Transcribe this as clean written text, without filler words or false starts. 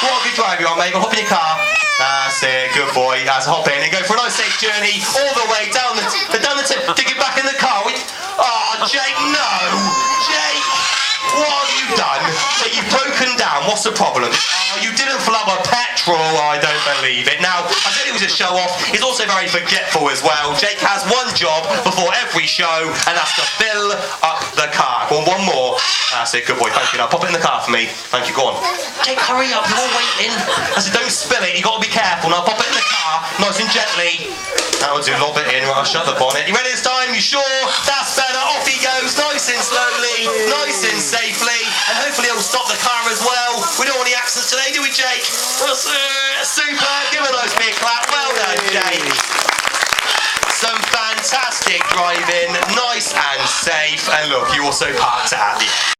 What a good drive you are, mate. Well, hop in your car. That's it, good boy. That's hop in and go for a nice safe journey all the way down the tip to get back in the car. Oh, Jake, no! Jake, what have you done? You've broken down. What's the problem? Oh, you didn't fill up with petrol. I don't believe it. Now, I said it was a show off. He's also very forgetful as well. Jake has one job before every show, and that's to fill up the car. Go on, one more. That's it, good boy. Thank you. Now, pop it in the car for me. Thank you. Go on. Jake, hurry up. You're all waiting. I said, don't spill it. You've got to be careful. Now, pop it in the car, nice and gently. That'll do. Lob it in. Right, I'll shut the bonnet. You ready this time? You sure? That's better. Off he goes. Nice and slowly. Nice and safely. And hopefully he'll stop the car as well. We don't want any accidents today, do we, Jake? Super. Give a nice big clap. Well done, Jake. Some fantastic driving. Nice and safe. And look, you also parked at the end.